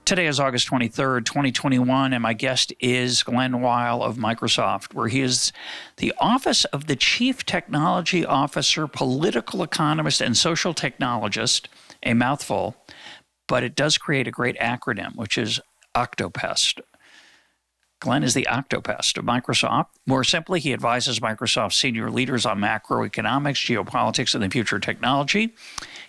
Today is August 23rd, 2021, and my guest is Glen Weyl of Microsoft, where he is the Office of the Chief Technology Officer, political economist, and social technologist, a mouthful, but it does create a great acronym, which is Octopest. Glen is the Octopest of Microsoft. More simply, he advises Microsoft senior leaders on macroeconomics, geopolitics, and the future of technology.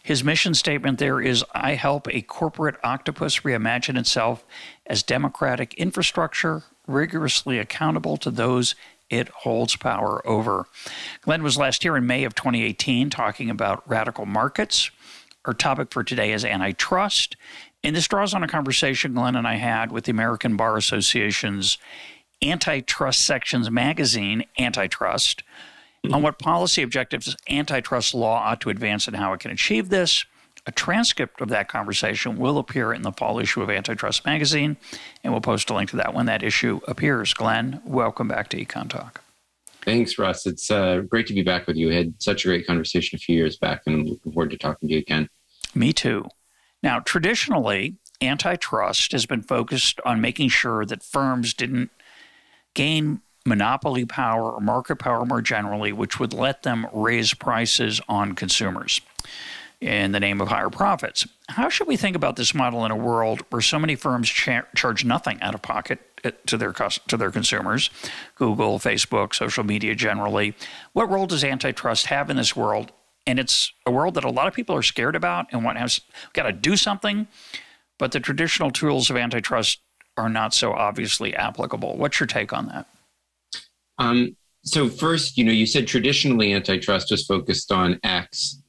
His mission statement there is, I help a corporate octopus reimagine itself as democratic infrastructure, rigorously accountable to those it holds power over. Glen was last here in May of 2018 talking about radical markets. Our topic for today is antitrust. And this draws on a conversation Glen and I had with the American Bar Association's Antitrust Sections magazine, Antitrust, on what policy objectives antitrust law ought to advance and how it can achieve this. A transcript of that conversation will appear in the fall issue of Antitrust magazine, and we'll post a link to that when that issue appears. Glen, welcome back to EconTalk. Thanks, Russ. It's great to be back with you. We had such a great conversation a few years back, and I'm looking forward to talking to you again. Me too. Now, traditionally, antitrust has been focused on making sure that firms didn't gain monopoly power or market power more generally, which would let them raise prices on consumers in the name of higher profits. How should we think about this model in a world where so many firms charge nothing out of pocket to their consumers, Google, Facebook, social media generally? What role does antitrust have in this world? And it's a world that a lot of people are scared about and got to do something, but the traditional tools of antitrust are not so obviously applicable. What's your take on that? So first, you said traditionally antitrust was focused on X,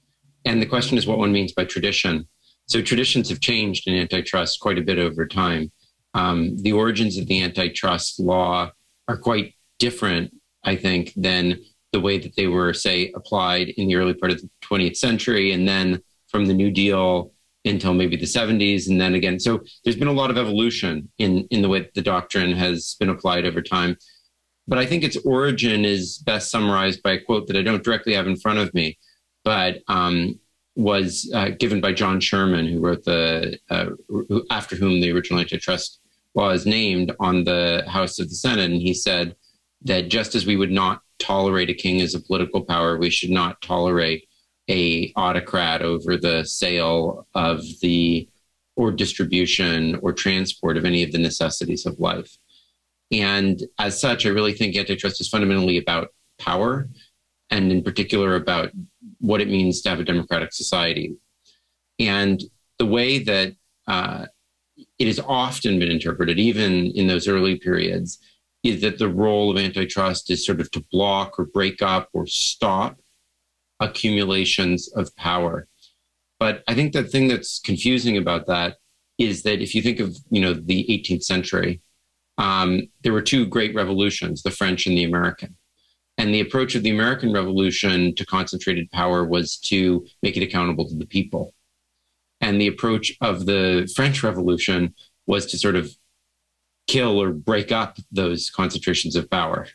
and the question is what one means by tradition. So traditions have changed in antitrust quite a bit over time. The origins of the antitrust law are quite different, I think, than the way that they were, say, applied in the early part of the 20th century, and then from the New Deal until maybe the 70s, and then again. So there's been a lot of evolution in the way that the doctrine has been applied over time. But I think its origin is best summarized by a quote that I don't directly have in front of me, but was given by John Sherman, who wrote after whom the original antitrust law is named, on the House of the Senate. And he said that just as we would not tolerate a king as a political power, we should not tolerate a autocrat over the sale of or distribution or transport of any of the necessities of life. And as such, I really think antitrust is fundamentally about power, and in particular about what it means to have a democratic society. And the way that it has often been interpreted, even in those early periods, is that the role of antitrust is sort of to block or break up or stop accumulations of power. But I think the thing that's confusing about that is that if you think of, the 18th century, there were two great revolutions, the French and the American. And the approach of the American Revolution to concentrated power was to make it accountable to the people. And the approach of the French Revolution was to sort of kill or break up those concentrations of power.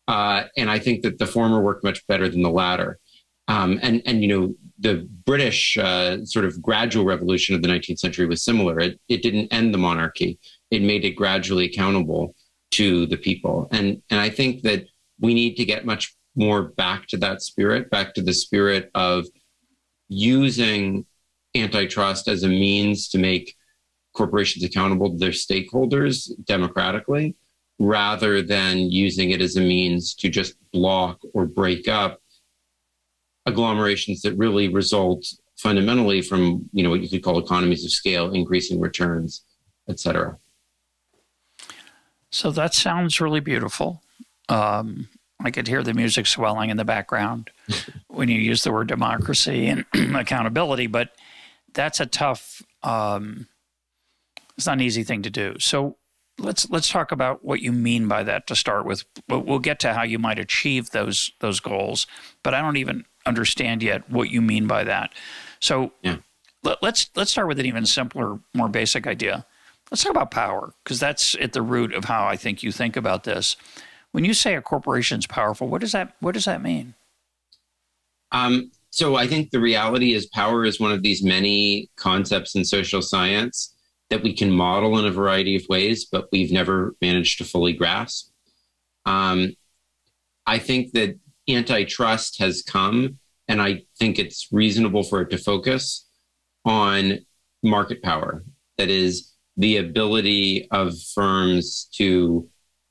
And I think that the former worked much better than the latter. The British sort of gradual revolution of the 19th century was similar. It didn't end the monarchy. It made it gradually accountable to the people. And I think that we need to get much more back to that spirit, back to the spirit of using antitrust as a means to make corporations accountable to their stakeholders democratically, rather than using it as a means to just block or break up agglomerations that really result fundamentally from, what you could call economies of scale, increasing returns, et cetera. So that sounds really beautiful. I could hear the music swelling in the background when you use the word democracy and accountability, but that's a tough, it's not an easy thing to do. So let's talk about what you mean by that to start with. We'll get to how you might achieve those goals, but I don't even understand yet what you mean by that. So yeah. Let's start with an even simpler, more basic idea. Let's talk about power, because that's at the root of how I think you think about this. When you say a corporation's powerful, what does that mean? So I think the reality is power is one of these many concepts in social science that we can model in a variety of ways, but we've never managed to fully grasp. I think that antitrust has come, and I think it's reasonable for it to focus on market power. That is, the ability of firms to,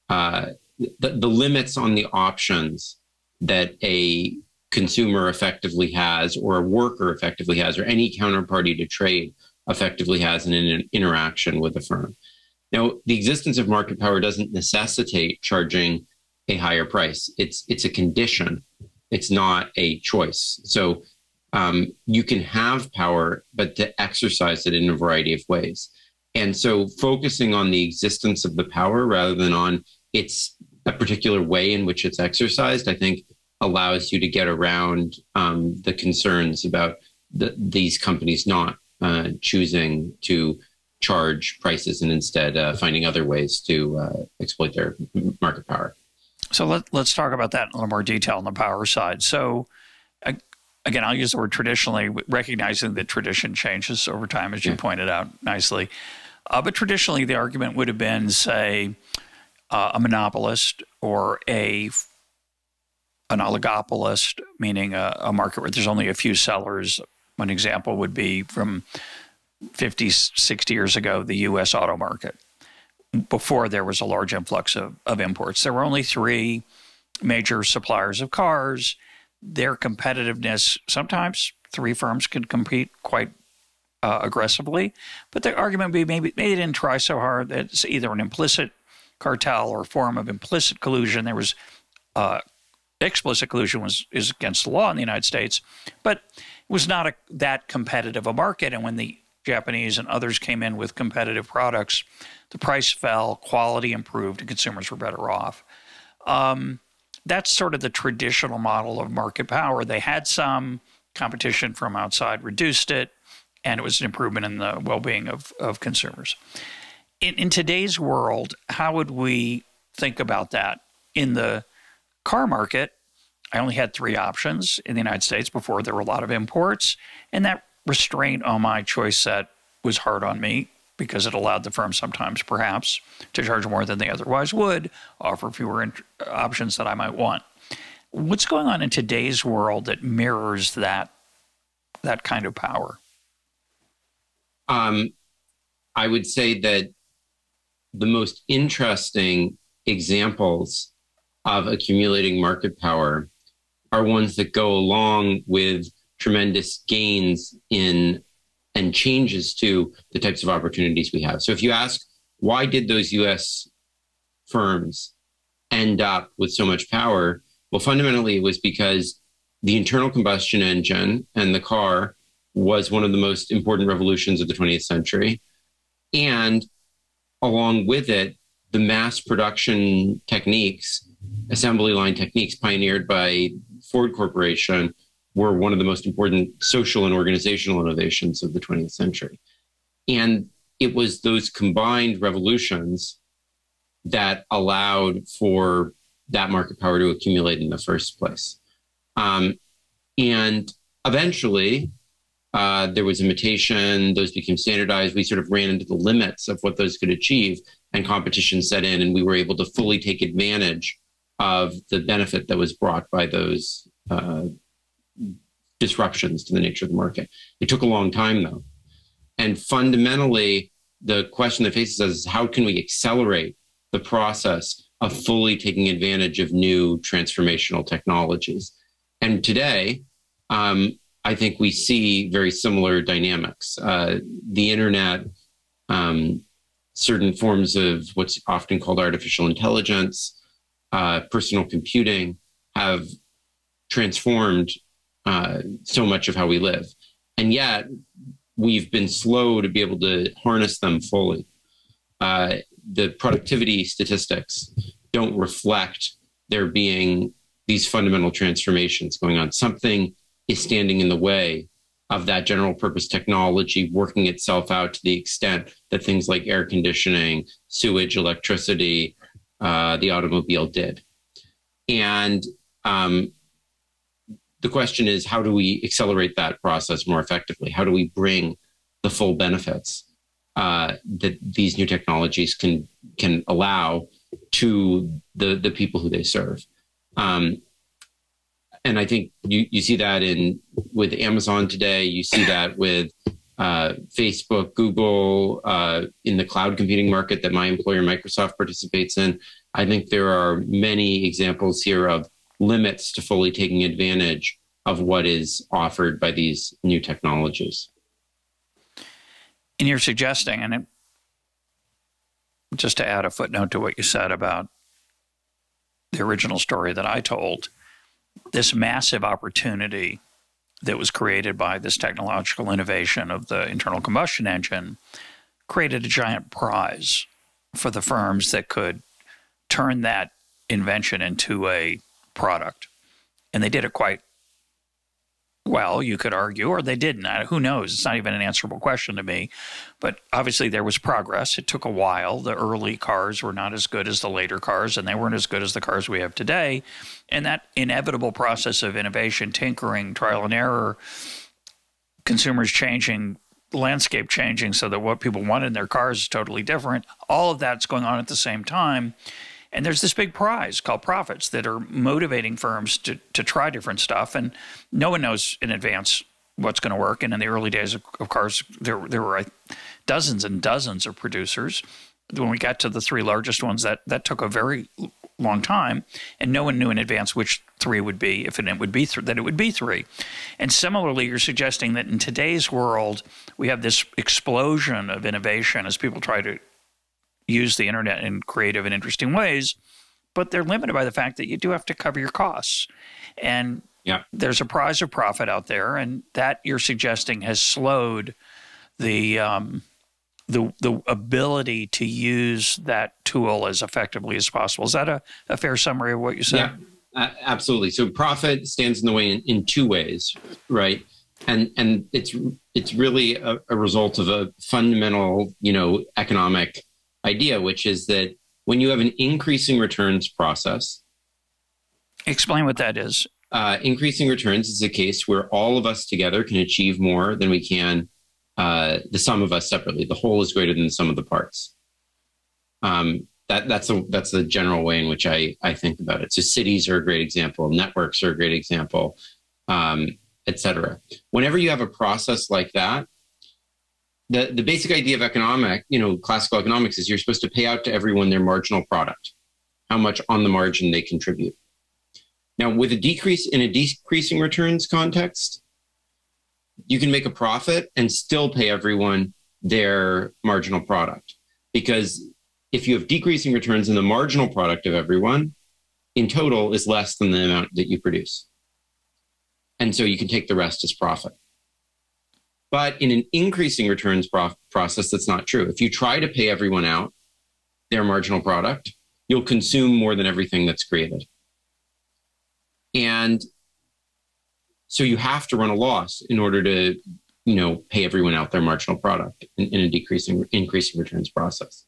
the limits on the options that a consumer effectively has, or a worker effectively has, or any counterparty to trade effectively has in an interaction with a firm. Now, the existence of market power doesn't necessitate charging a higher price. It's a condition. It's not a choice. So you can have power, but to exercise it in a variety of ways. And so focusing on the existence of the power rather than on a particular way in which it's exercised, I think allows you to get around the concerns about these companies not choosing to charge prices and instead finding other ways to exploit their market power. So let's talk about that in a little more detail on the power side. So again, I'll use the word traditionally, recognizing that tradition changes over time, as you pointed out nicely. But traditionally, the argument would have been, say, a monopolist or an oligopolist, meaning a market where there's only a few sellers. One example would be from 50, 60 years ago, the U.S. auto market. Before there was a large influx of imports, there were only 3 major suppliers of cars. Their competitiveness, sometimes 3 firms could compete quite aggressively, but the argument would be maybe they didn't try so hard. It's either an implicit cartel or a form of implicit collusion. There was explicit collusion is against the law in the United States, but it was not that competitive a market. And when the Japanese and others came in with competitive products, the price fell, quality improved, and consumers were better off. That's sort of the traditional model of market power. They had some competition from outside, reduced it, and it was an improvement in the well-being of consumers. In today's world, how would we think about that? In the car market, I only had 3 options in the United States before there were a lot of imports, and that restraint on my choice set was hard on me because it allowed the firm sometimes, perhaps, to charge more than they otherwise would, offer fewer options that I might want. What's going on in today's world that mirrors that kind of power? I would say that the most interesting examples of accumulating market power are ones that go along with tremendous gains in and changes to the types of opportunities we have. So if you ask, why did those US firms end up with so much power? Well, fundamentally, it was because the internal combustion engine and the car was one of the most important revolutions of the 20th century. And along with it, the mass production techniques, assembly line techniques pioneered by Ford Corporation, were one of the most important social and organizational innovations of the 20th century. And it was those combined revolutions that allowed for that market power to accumulate in the first place. And eventually, there was imitation, those became standardized. We sort of ran into the limits of what those could achieve, and competition set in, and we were able to fully take advantage of the benefit that was brought by those disruptions to the nature of the market. It took a long time, though. And fundamentally, the question that faces us is how can we accelerate the process of fully taking advantage of new transformational technologies? And today, I think we see very similar dynamics. The internet, certain forms of what's often called artificial intelligence, personal computing have transformed so much of how we live. And yet we've been slow to be able to harness them fully. The productivity statistics don't reflect there being these fundamental transformations going on. Something is standing in the way of that general purpose technology working itself out to the extent that things like air conditioning, sewage, electricity, the automobile did. And the question is, how do we accelerate that process more effectively? How do we bring the full benefits that these new technologies can allow to the people who they serve. And I think you see that with Amazon today. You see that with Facebook, Google, in the cloud computing market that my employer, Microsoft, participates in. I think there are many examples here of limits to fully taking advantage of what is offered by these new technologies. And you're suggesting, and just to add a footnote to what you said about the original story that I told, this massive opportunity that was created by this technological innovation of the internal combustion engine created a giant prize for the firms that could turn that invention into a product. And they did it quite well, you could argue, or they didn't. Who knows? It's not even an answerable question to me. But obviously there was progress. It took a while. The early cars were not as good as the later cars, and they weren't as good as the cars we have today. And that inevitable process of innovation, tinkering, trial and error, consumers changing, landscape changing so that what people want in their cars is totally different, all of that's going on at the same time. And there's this big prize called profits that are motivating firms to try different stuff. And no one knows in advance what's going to work. And in the early days of cars, there were dozens and dozens of producers. When we got to the three largest ones, that took a very long time. And no one knew in advance which three would be, if it would be that it would be three. And similarly, you're suggesting that in today's world, we have this explosion of innovation as people try to use the internet in creative and interesting ways, but they're limited by the fact that you do have to cover your costs. And there's a prize of profit out there, and that you're suggesting has slowed the ability to use that tool as effectively as possible. Is that a fair summary of what you said? Yeah, absolutely. So profit stands in the way in two ways, right? And it's really a result of a fundamental, economic idea, which is that when you have an increasing returns process. Explain what that is. Increasing returns is a case where all of us together can achieve more than we can the sum of us separately. The whole is greater than the sum of the parts. That's the general way in which I think about it. So cities are a great example. Networks are a great example, et cetera. Whenever you have a process like that, the basic idea of classical economics is you're supposed to pay out to everyone their marginal product, how much on the margin they contribute. Now, with a decreasing returns context, you can make a profit and still pay everyone their marginal product. Because if you have decreasing returns and the marginal product of everyone in total is less than the amount that you produce. And so you can take the rest as profit. But in an increasing returns process, that's not true. If you try to pay everyone out their marginal product, you'll consume more than everything that's created. And so you have to run a loss in order to, pay everyone out their marginal product in a increasing returns process.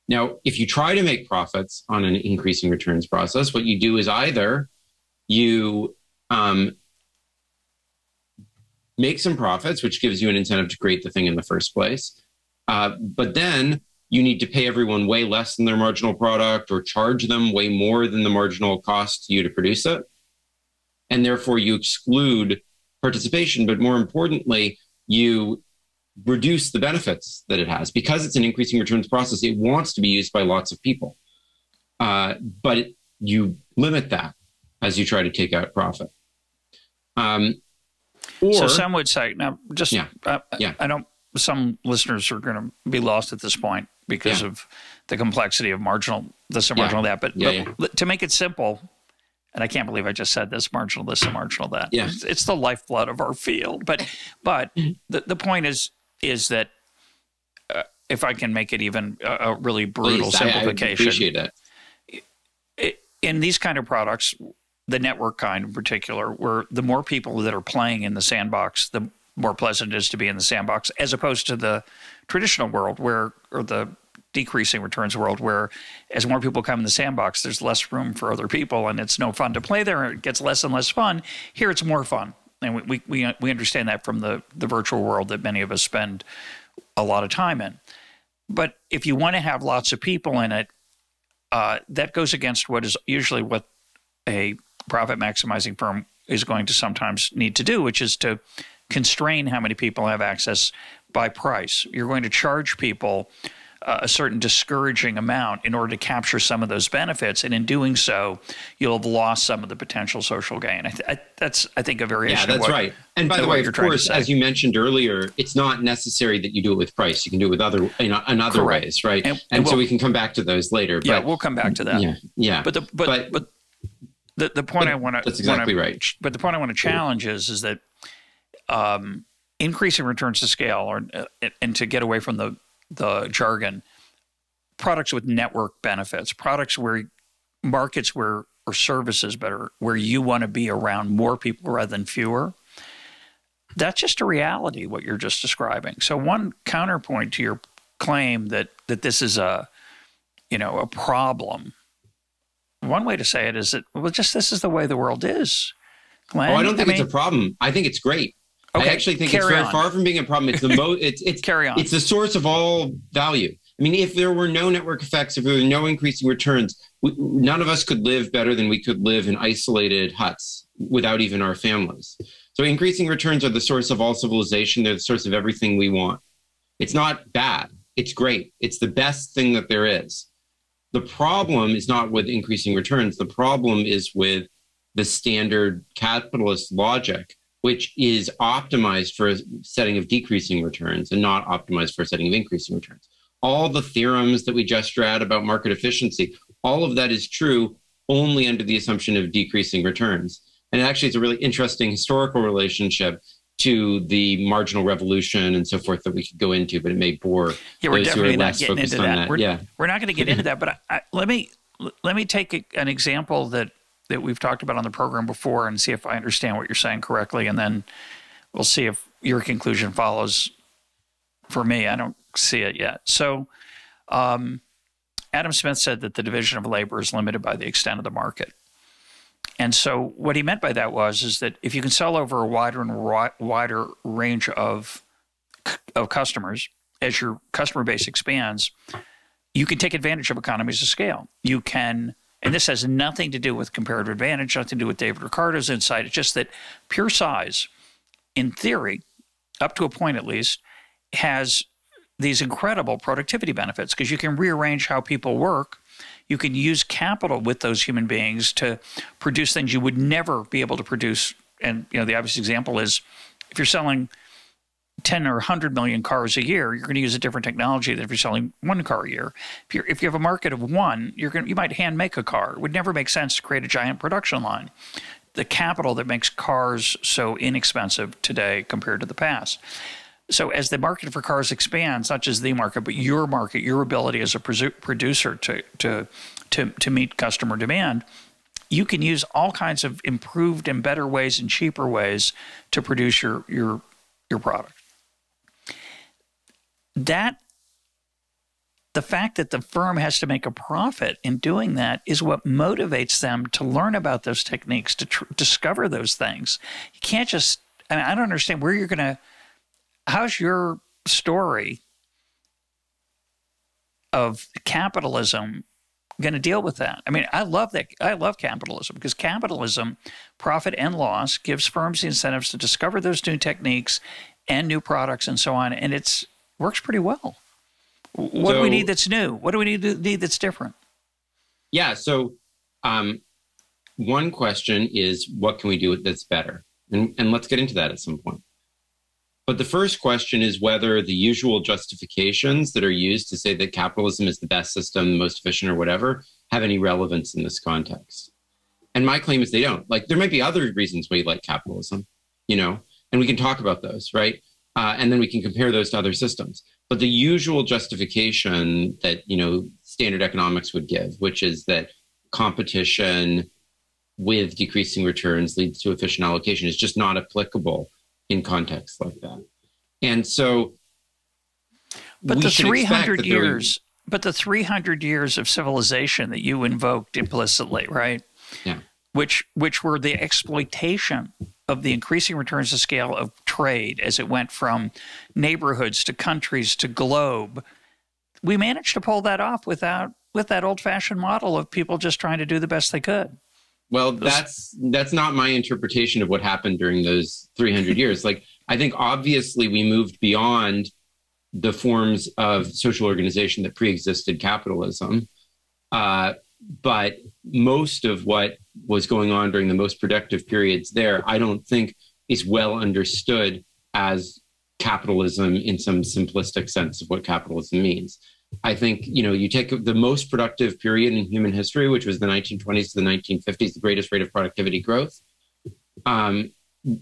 Now, if you try to make profits on an increasing returns process, what you do is either you make some profits, which gives you an incentive to create the thing in the first place. But then you need to pay everyone way less than their marginal product or charge them way more than the marginal cost to you to produce it. And therefore you exclude participation. But more importantly, you reduce the benefits that it has. Because it's an increasing returns process, it wants to be used by lots of people. But you limit that as you try to take out profit. So some would say, now, I don't. Some listeners are going to be lost at this point because of the complexity of marginal this and marginal that. But to make it simple, and I can't believe I just said this, marginal this and marginal that. Yeah. It's the lifeblood of our field. But the point is that if I can make it even a really brutal simplification, I appreciate that. In these kind of products, the network kind in particular, where the more people that are playing in the sandbox, the more pleasant it is to be in the sandbox, as opposed to the traditional world or the decreasing returns world, where as more people come in the sandbox, there's less room for other people and it's no fun to play there. It gets less and less fun. Here it's more fun. And we understand that from the virtual world that many of us spend a lot of time in. But if you want to have lots of people in it, that goes against what is usually what a profit maximizing firm is going to sometimes need to do, which is to constrain how many people have access by price. You're going to charge people a certain discouraging amount in order to capture some of those benefits, and in doing so, you'll have lost some of the potential social gain. That's, I think, a variation. Yeah, that's right. And by the way, of course, as you mentioned earlier, it's not necessary that you do it with price. You can do it with other in other ways, right? And so we can come back to those later. Yeah, we'll come back to that. Yeah. But the point I want to that's exactly right. But the point I want to challenge is that increasing returns to scale, and to get away from the jargon, products with network benefits, products where markets or services better, where you want to be around more people rather than fewer. That's just a reality, what you're just describing. So one counterpoint to your claim that this is a problem, one way to say it is that, well, just this is the way the world is. Glenn, I don't think it's a problem. I think it's great. Okay, I actually think it's very far from being a problem. It's the carry on. It's the source of all value. I mean, if there were no network effects, if there were no increasing returns, none of us could live better than we could live in isolated huts without even our families. So increasing returns are the source of all civilization. They're the source of everything we want. It's not bad. It's great. It's the best thing that there is. The problem is not with increasing returns. The problem is with the standard capitalist logic, which is optimized for a setting of decreasing returns and not optimized for a setting of increasing returns. All the theorems that we just read about market efficiency, all of that is true only under the assumption of decreasing returns. And actually, it's a really interesting historical relationship to the marginal revolution and so forth that we could go into, but it may bore we're those who are definitely not less getting focused into on that. We're not going to get into that, but let me take an example that we've talked about on the program before and see if I understand what you're saying correctly, and then we'll see if your conclusion follows. For me, I don't see it yet. So Adam Smith said that the division of labor is limited by the extent of the market. And so what he meant by that is that if you can sell over a wider and wider range of customers, as your customer base expands, you can take advantage of economies of scale. You can, and this has nothing to do with comparative advantage, nothing to do with David Ricardo's insight. It's just that pure size, in theory, up to a point at least, has these incredible productivity benefits because you can rearrange how people work. You can use capital with those human beings to produce things you would never be able to produce. And the obvious example is if you're selling 10 or 100 million cars a year, you're going to use a different technology than if you're selling one car a year. If you have a market of one, you might hand make a car. It would never make sense to create a giant production line. The capital that makes cars so inexpensive today compared to the past. So as the market for cars expands, not just the market, but your market, your ability as a producer to meet customer demand, you can use all kinds of improved and better ways and cheaper ways to produce your product. The fact that the firm has to make a profit in doing that is what motivates them to learn about those techniques, to discover those things. You can't just, I don't understand where you're going to, how's your story of capitalism going to deal with that? I mean, I love that. I love capitalism because capitalism, profit and loss, gives firms the incentives to discover those new techniques and new products and so on. And it works pretty well. What do we need that's new? What do we need that's different? Yeah. So one question is, what can we do that's better? And let's get into that at some point. But the first question is whether the usual justifications that are used to say that capitalism is the best system, the most efficient or whatever, have any relevance in this context. And my claim is they don't. Like, there might be other reasons why you like capitalism, and we can talk about those, right? And then we can compare those to other systems. But the usual justification that, standard economics would give, which is that competition with decreasing returns leads to efficient allocation, is just not applicable in contexts like that. And so but the 300 years, but the 300 years of civilization that you invoked implicitly, right? Yeah. Which were the exploitation of the increasing returns to scale of trade as it went from neighborhoods to countries to globe. We managed to pull that off with that old-fashioned model of people just trying to do the best they could. Well, that's not my interpretation of what happened during those 300 years. Like, I think obviously we moved beyond the forms of social organization that pre-existed capitalism. But most of what was going on during the most productive periods there, I don't think is well understood as capitalism in some simplistic sense of what capitalism means. I think, you take the most productive period in human history, which was the 1920s to the 1950s, the greatest rate of productivity growth,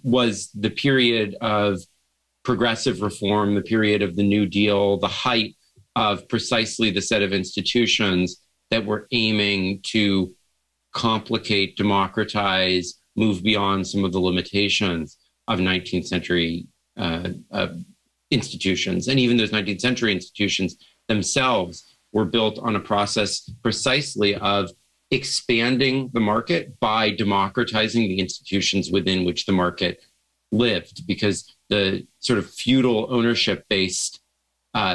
was the period of progressive reform, the period of the New Deal, the height of precisely the set of institutions that were aiming to complicate, democratize, move beyond some of the limitations of 19th century institutions. And even those 19th century institutions themselves were built on a process precisely of expanding the market by democratizing the institutions within which the market lived, because the sort of feudal ownership-based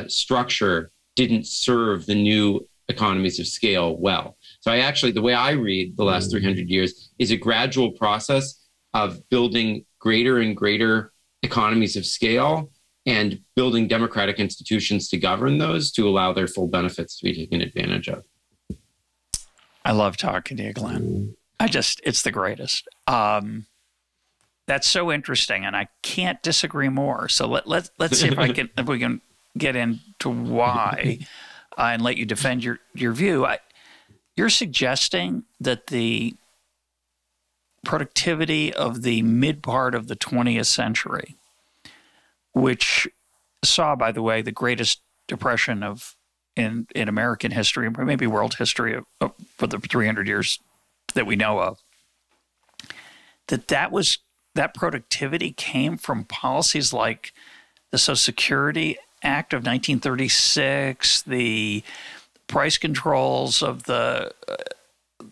structure didn't serve the new economies of scale well. So the way I read the last 300 years is a gradual process of building greater and greater economies of scale and building democratic institutions to govern those to allow their full benefits to be taken advantage of. I love talking to you, Glenn. It's the greatest. That's so interesting, and I can't disagree more. So let's see if we can get into why and let you defend your view. You're suggesting that the productivity of the mid part of the 20th century, which saw, by the way, the greatest depression in American history, maybe world history for the 300 years that we know of, that productivity came from policies like the Social Security Act of 1936, the price controls of the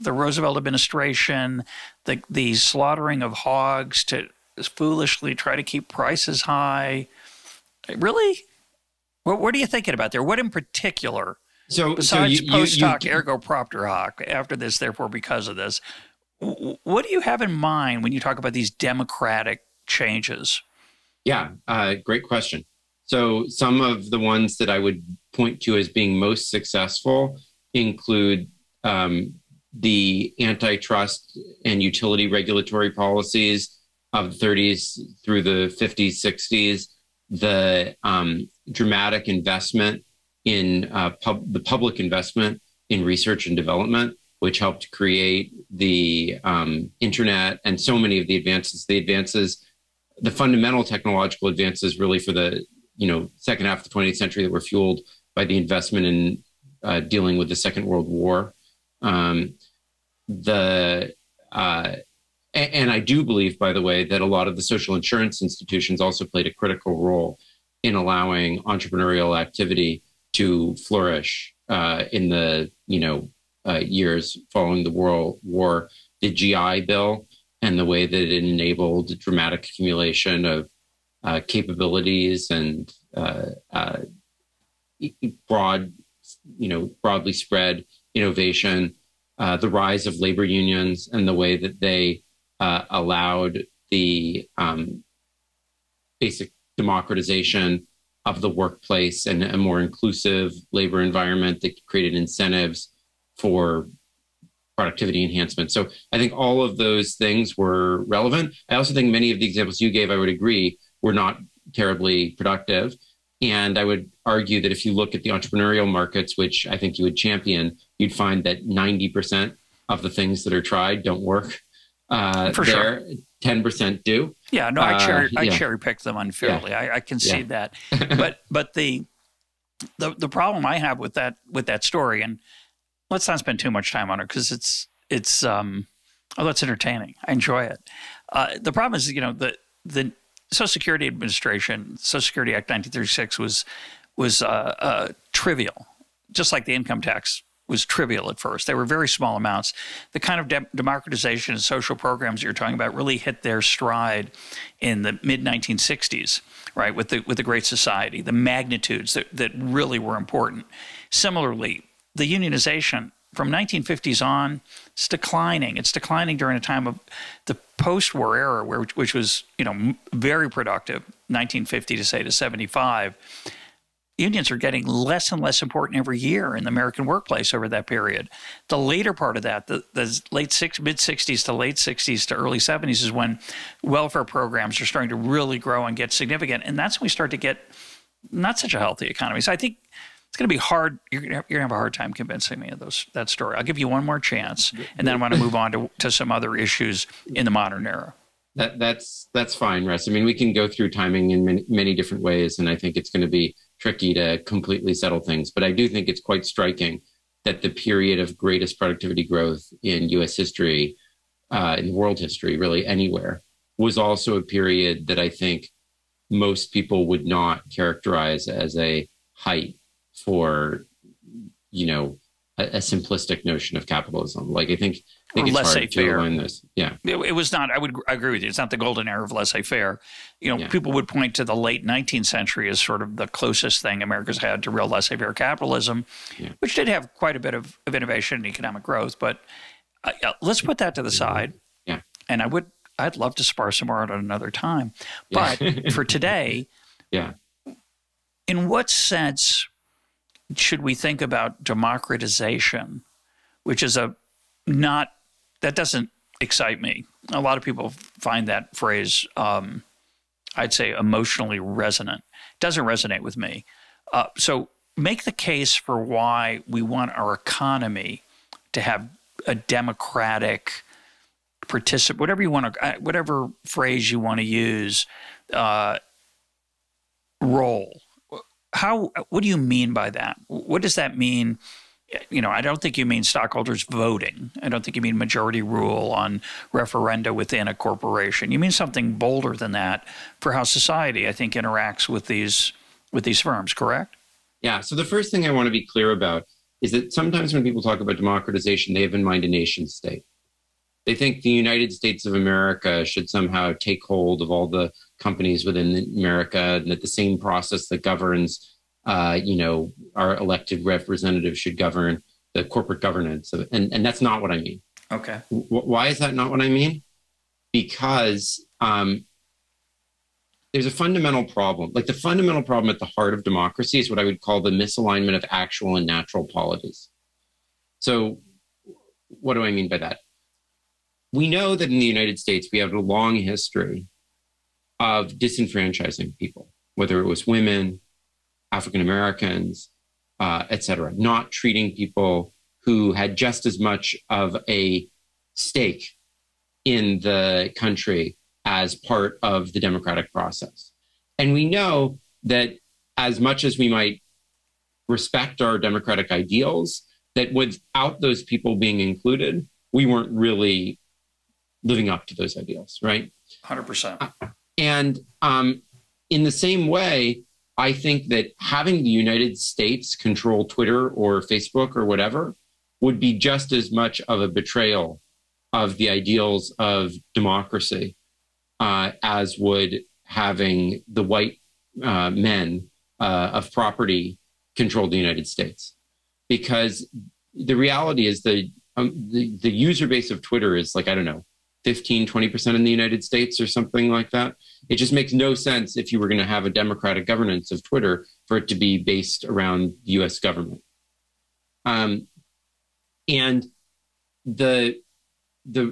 Roosevelt administration, the slaughtering of hogs to foolishly try to keep prices high. Really? What are you thinking about there? What in particular, besides post hoc, ergo propter hoc, after this, therefore because of this, what do you have in mind when you talk about these democratic changes? Yeah, great question. So some of the ones that I would point to as being most successful include the antitrust and utility regulatory policies of the 30s through the 50s, 60s, the dramatic investment in the public investment in research and development, which helped create the internet and so many of the advances, the fundamental technological advances really for the second half of the 20th century that were fueled by the investment in dealing with the Second World War. And I do believe, by the way, that a lot of the social insurance institutions also played a critical role in allowing entrepreneurial activity to flourish in the years following the World War. The GI Bill and the way that it enabled dramatic accumulation of capabilities and broadly spread innovation, the rise of labor unions and the way that they allowed the basic democratization of the workplace and a more inclusive labor environment that created incentives for productivity enhancement. So I think all of those things were relevant. I also think many of the examples you gave, I would agree, were not terribly productive. And I would argue that if you look at the entrepreneurial markets, which I think you would champion, you'd find that 90% of the things that are tried don't work. For sure. 10% do. Yeah, no, I cherry picked them unfairly. Yeah. I concede that. But the problem I have with that story, and let's not spend too much time on it because it's entertaining. I enjoy it. The problem is, the Social Security Administration, Social Security Act 1936 was trivial, just like the income tax was trivial at first. They were very small amounts. The kind of democratization and social programs you're talking about really hit their stride in the mid-1960s, right, with the Great Society, the magnitudes that really were important. Similarly, the unionization from 1950s on, it's declining. It's declining during a time of the post-war era, which was, very productive, 1950 to 75. Unions are getting less and less important every year in the American workplace over that period. The later part of that, the mid-60s to late 60s to early 70s, is when welfare programs are starting to really grow and get significant. And that's when we start to get not such a healthy economy. So I think it's going to be hard. You're going to have a hard time convincing me of that story. I'll give you one more chance, and then I want to move on to some other issues in the modern era. That's fine, Russ. I mean, we can go through timing in many different ways, and I think it's going to be tricky to completely settle things. But I do think it's quite striking that the period of greatest productivity growth in U.S. history, in world history, really anywhere, was also a period that I think most people would not characterize as a height for, a simplistic notion of capitalism. Like, I think it's hard to align this. Yeah. It was not, I agree with you. It's not the golden era of laissez-faire. People would point to the late 19th century as sort of the closest thing America's had to real laissez-faire capitalism, which did have quite a bit of innovation and economic growth. But let's put that to the side. Yeah. And I'd love to spar some more at another time. But for today, in what sense should we think about democratization, which is that doesn't excite me. A lot of people find that phrase, I'd say, emotionally resonant. It doesn't resonate with me. So make the case for why we want our economy to have a democratic whatever phrase you want to use, role. What do you mean by that? What does that mean? I don't think you mean stockholders voting. I don't think you mean majority rule on referenda within a corporation. You mean something bolder than that for how society, I think, interacts with these firms, correct? Yeah. So the first thing I want to be clear about is that sometimes when people talk about democratization, they have in mind a nation state. They think the United States of America should somehow take hold of all the companies within America, and that the same process that governs, our elected representatives should govern the corporate governance. And that's not what I mean. Okay. Why is that not what I mean? Because there's a fundamental problem. Like, the fundamental problem at the heart of democracy is what I would call the misalignment of actual and natural polities. So what do I mean by that? We know that in the United States, we have a long history of disenfranchising people, whether it was women, African Americans, et cetera, not treating people who had just as much of a stake in the country as part of the democratic process. And we know that as much as we might respect our democratic ideals, that without those people being included, we weren't really living up to those ideals, right? 100%. And in the same way, I think that having the United States control Twitter or Facebook or whatever would be just as much of a betrayal of the ideals of democracy as would having the white men of property control the United States. Because the reality is the user base of Twitter is, like, I don't know, 15, 20% in the United States or something like that. It just makes no sense if you were going to have a democratic governance of Twitter for it to be based around the US government. And the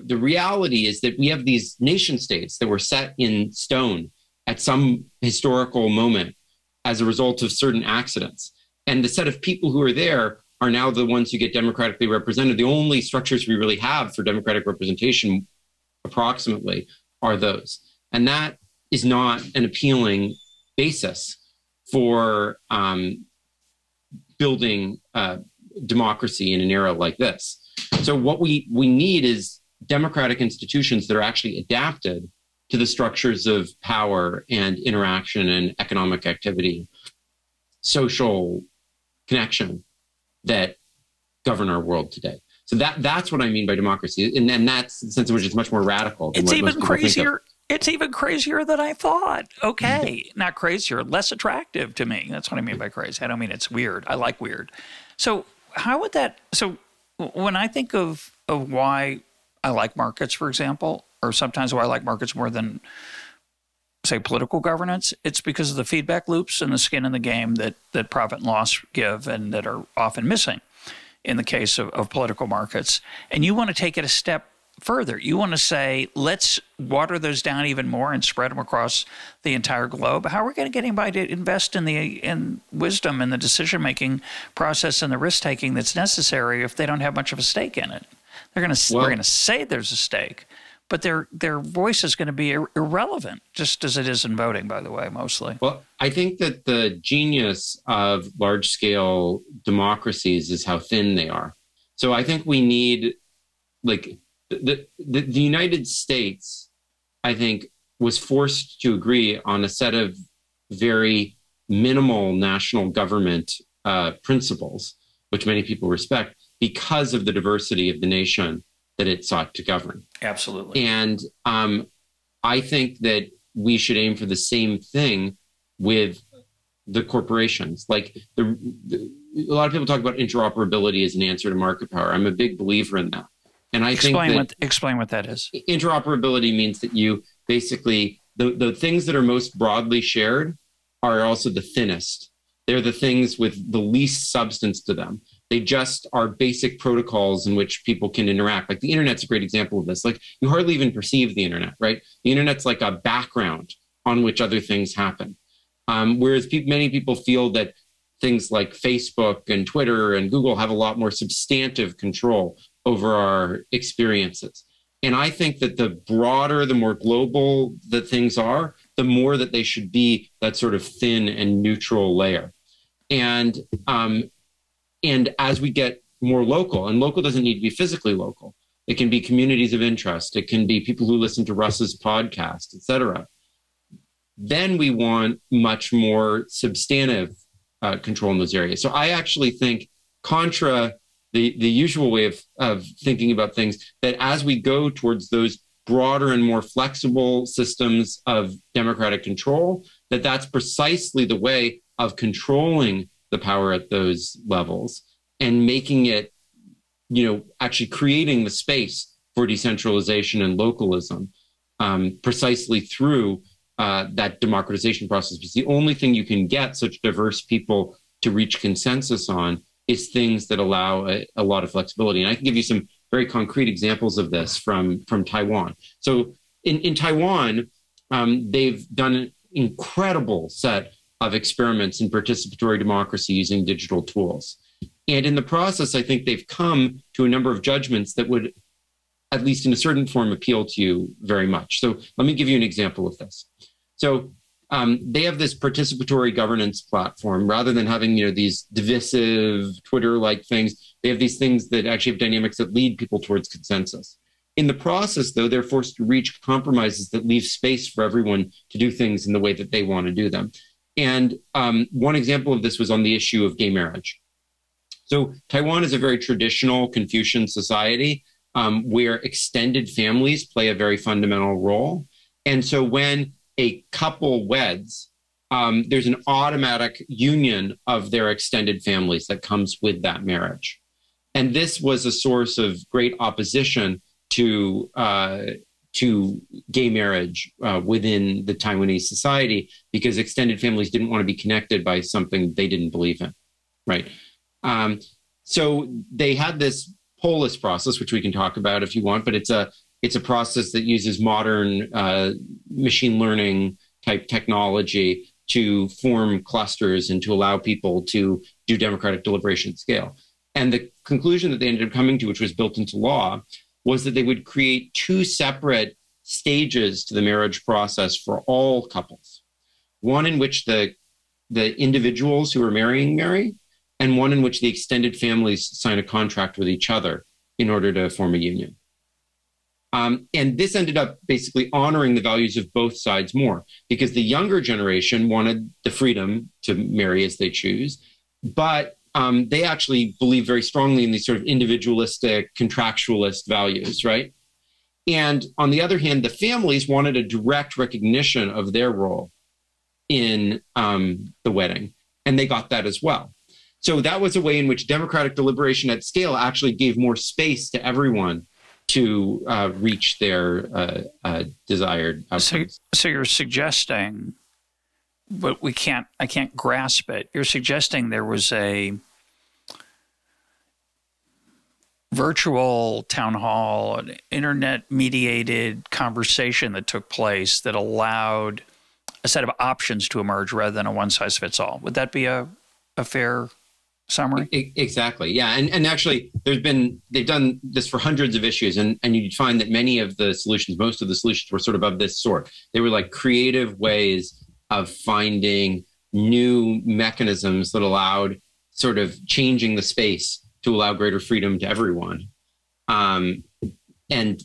reality is that we have these nation states that were set in stone at some historical moment as a result of certain accidents. And the set of people who are there are now the ones who get democratically represented. The only structures we really have for democratic representation, approximately, are those. And that is not an appealing basis for building democracy in an era like this. So what we need is democratic institutions that are actually adapted to the structures of power and interaction and economic activity, social connection that govern our world today. So that's what I mean by democracy, and then that's the sense in which it's much more radical. Than it's what even most people think crazier. of. It's even crazier than I thought. Okay, not crazier, less attractive to me. That's what I mean by crazy. I don't mean it's weird. I like weird. So how would that? So when I think of why I like markets, for example, or sometimes why I like markets more than, say, political governance, it's because of the feedback loops and the skin in the game that profit and loss give, and that are often missing in the case of political markets. And you want to take it a step further. You want to say, let's water those down even more and spread them across the entire globe. How are we going to get anybody to invest in wisdom and the decision-making process and the risk-taking that's necessary if they don't have much of a stake in it? They're going to, we're going to say there's a stake, but their voice is going to be irrelevant, just as it is in voting, by the way, mostly. Well, I think that the genius of large-scale democracies is how thin they are. So I think we need, like, the United States, I think, was forced to agree on a set of very minimal national government principles, which many people respect, because of the diversity of the nation that it sought to govern. Absolutely. And I think that we should aim for the same thing with the corporations. Like a lot of people talk about interoperability as an answer to market power. I'm a big believer in that. And I explain what that is. Interoperability means that you basically, the things that are most broadly shared are also the thinnest. They're the things with the least substance to them. They just are basic protocols in which people can interact. Like the internet's a great example of this. Like you hardly even perceive the internet, right? The internet's like a background on which other things happen. Whereas many people feel that things like Facebook and Twitter and Google have a lot more substantive control over our experiences. And I think that the broader, the more global that things are, the more that they should be that sort of thin and neutral layer. And as we get more local, and local doesn't need to be physically local. It can be communities of interest. It can be people who listen to Russ's podcast, et cetera. Then we want much more substantive control in those areas. So I actually think, contra the usual way of thinking about things, that as we go towards those broader and more flexible systems of democratic control, that's precisely the way of controlling the power at those levels and making it, actually creating the space for decentralization and localism precisely through that democratization process. Because the only thing you can get such diverse people to reach consensus on is things that allow a lot of flexibility. And I can give you some very concrete examples of this from Taiwan. So in Taiwan, they've done an incredible set of experiments in participatory democracy using digital tools. And in the process, I think they've come to a number of judgments that would, at least in a certain form, appeal to you very much. So let me give you an example of this. So they have this participatory governance platform. Rather than having these divisive Twitter-like things, they have these things that actually have dynamics that lead people towards consensus. In the process, though, they're forced to reach compromises that leave space for everyone to do things in the way that they want to do them. And one example of this was on the issue of gay marriage. So Taiwan is a very traditional Confucian society where extended families play a very fundamental role. And so when a couple weds, there's an automatic union of their extended families that comes with that marriage. And this was a source of great opposition to gay marriage within the Taiwanese society, because extended families didn't want to be connected by something they didn't believe in, right? So they had this polis process, which we can talk about if you want, but it's a process that uses modern machine learning type technology to form clusters and to allow people to do democratic deliberation at scale. And the conclusion that they ended up coming to, which was built into law, was that they would create two separate stages to the marriage process for all couples. One in which the individuals who are marrying marry, and one in which the extended families sign a contract with each other in order to form a union. And this ended up basically honoring the values of both sides more, because the younger generation wanted the freedom to marry as they choose, but they actually believe very strongly in these sort of individualistic, contractualist values, right? And on the other hand, the families wanted a direct recognition of their role in the wedding, and they got that as well. So that was a way in which democratic deliberation at scale actually gave more space to everyone to reach their desired outcomes. So you're suggesting, but I can't grasp it. You're suggesting there was a virtual town hall, an internet-mediated conversation that took place that allowed a set of options to emerge rather than a one-size-fits-all. Would that be a fair summary? Exactly. Yeah. And actually they've done this for hundreds of issues, and you'd find that many of the solutions, most of the solutions were sort of this sort. They were like creative ways of finding new mechanisms that allowed sort of changing the space to allow greater freedom to everyone. And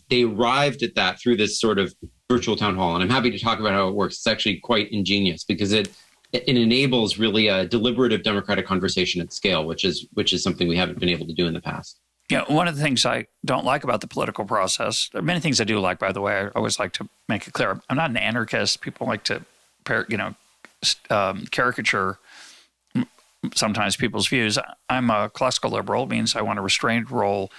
they arrived at that through this sort of virtual town hall. And I'm happy to talk about how it works. It's actually quite ingenious because it enables really a deliberative democratic conversation at scale, which is something we haven't been able to do in the past. Yeah, one of the things I don't like about the political process, there are many things I do like, by the way. I always like to make it clear. I'm not an anarchist. People like to, caricature sometimes people's views. I'm a classical liberal. It means I want a restrained role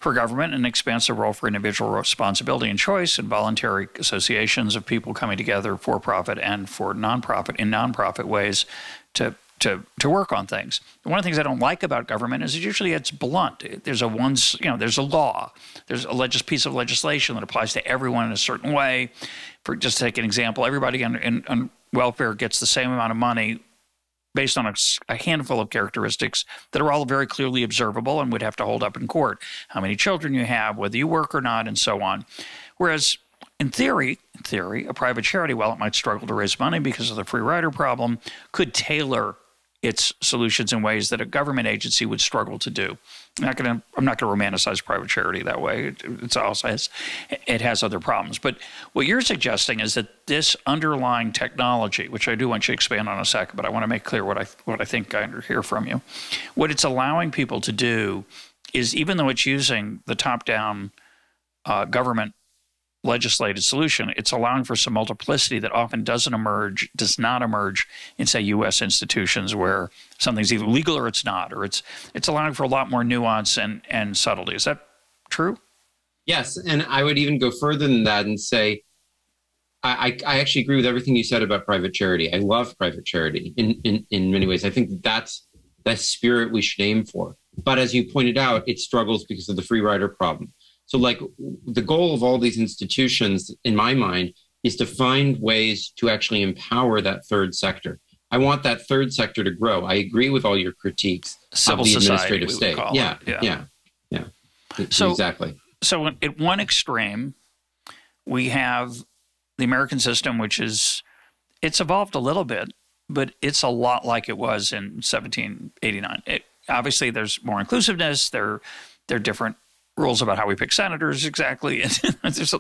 for government, an expansive role for individual responsibility and choice, and voluntary associations of people coming together for profit and for nonprofit in nonprofit ways to work on things. One of the things I don't like about government is usually it's blunt. There's there's a law, there's a piece of legislation that applies to everyone in a certain way. For just to take an example, everybody on welfare gets the same amount of money based on a handful of characteristics that are all very clearly observable and would have to hold up in court. How many children you have, whether you work or not, and so on. Whereas in theory, a private charity, while it might struggle to raise money because of the free rider problem, could tailor its solutions in ways that a government agency would struggle to do. I'm not going to romanticize private charity that way. It has other problems. But what you're suggesting is that this underlying technology, which I do want you to expand on a second, but I want to make clear what I think I hear from you. What it's allowing people to do is, even though it's using the top-down government legislated solution, it's allowing for some multiplicity that often does not emerge in, say, U.S. institutions where something's either legal or it's not, or it's allowing for a lot more nuance and subtlety. Is that true? Yes, and I would even go further than that and say I actually agree with everything you said about private charity. I love private charity in many ways. I think that's the spirit we should aim for. But as you pointed out, it struggles because of the free rider problem. So like the goal of all these institutions, in my mind, is to find ways to actually empower that third sector. I want that third sector to grow. I agree with all your critiques Civil of the society, administrative state. Yeah. So, exactly. So at one extreme, we have the American system, which it's evolved a little bit, but it's a lot like it was in 1789. Obviously, there's more inclusiveness. There are different rules about how we pick senators exactly.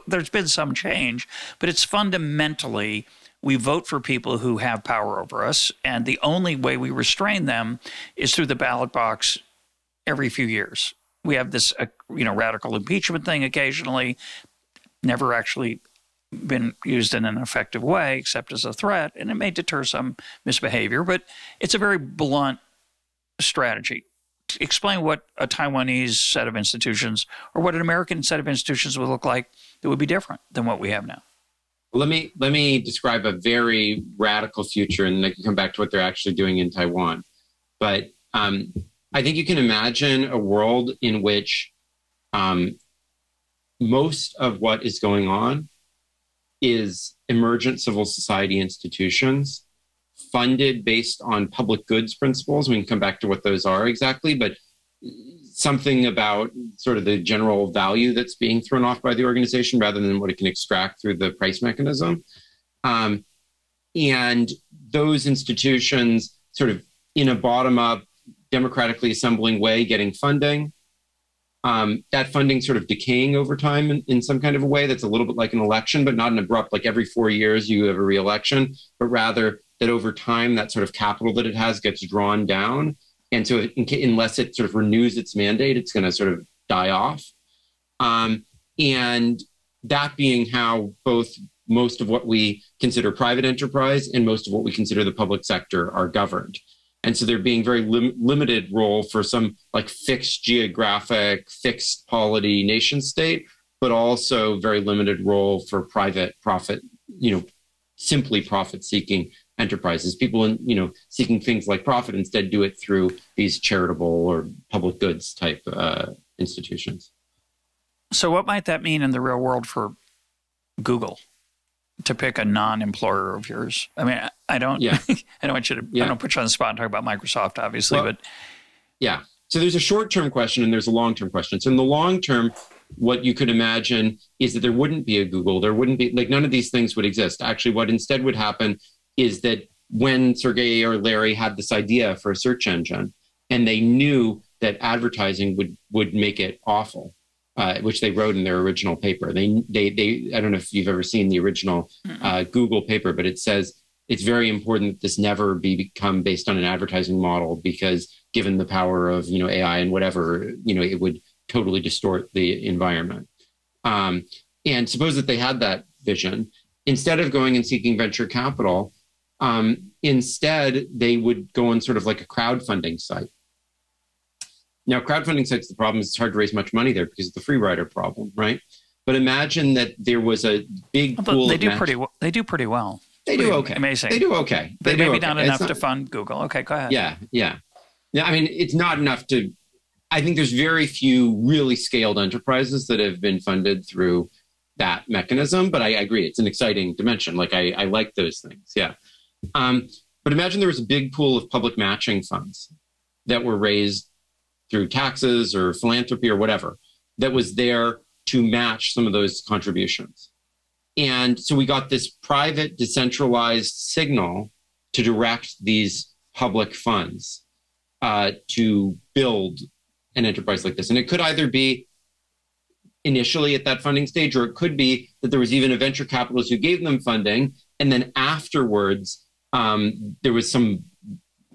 There's been some change, but it's fundamentally we vote for people who have power over us, and the only way we restrain them is through the ballot box every few years. We have this radical impeachment thing occasionally, never actually been used in an effective way except as a threat, and it may deter some misbehavior, but it's a very blunt strategy. Explain what a Taiwanese set of institutions or what an American set of institutions would look like that would be different than what we have now. Let me describe a very radical future, and I can come back to what they're actually doing in Taiwan. But I think you can imagine a world in which most of what is going on is emergent civil society institutions funded based on public goods principles. We can come back to what those are exactly, but something about sort of the general value that's being thrown off by the organization rather than what it can extract through the price mechanism. And those institutions sort of in a bottom-up, democratically assembling way getting funding. That funding sort of decaying over time in some kind of a way that's a little bit like an election, but not an abrupt, like every 4 years you have a re-election, but rather that over time that sort of capital that it has gets drawn down And so unless it sort of renews its mandate, it's going to sort of die off. And that being how both most of what we consider private enterprise and most of what we consider the public sector are governed. And so there being very limited role for some like fixed geographic, fixed polity nation state, but also very limited role for private profit, simply profit-seeking enterprises. People, seeking things like profit instead do it through these charitable or public goods type institutions. So what might that mean in the real world for Google, to pick a non-employer of yours? I mean, I don't want you to, I don't put you on the spot and talk about Microsoft, obviously, but. Yeah. So there's a short-term question and there's a long-term question. So in the long term, what you could imagine is that there wouldn't be a Google. There wouldn't be, none of these things would exist. Actually, what instead would happen is that when Sergey or Larry had this idea for a search engine and they knew that advertising would make it awful, which they wrote in their original paper. They I don't know if you've ever seen the original Google paper, but it says it's very important that this never become based on an advertising model, because given the power of AI and whatever, it would totally distort the environment. And suppose that they had that vision, instead of going and seeking venture capital, instead they would go on sort of like a crowdfunding site. Now, crowdfunding sites, the problem is it's hard to raise much money there because of the free rider problem, right? But imagine that there was a big pool. They do pretty well. They do pretty well. They do okay. Amazing. They do okay. But maybe not enough to fund Google. Okay, go ahead. Yeah. I mean, it's not enough to. I think there's very few really scaled enterprises that have been funded through that mechanism. But I agree, it's an exciting dimension. Like I like those things. Yeah. But imagine there was a big pool of public matching funds that were raised through taxes or philanthropy or whatever, that was there to match some of those contributions. And so we got this private, decentralized signal to direct these public funds to build an enterprise like this. And it could either be initially at that funding stage, or it could be that there was even a venture capitalist who gave them funding, and then afterwards, there was some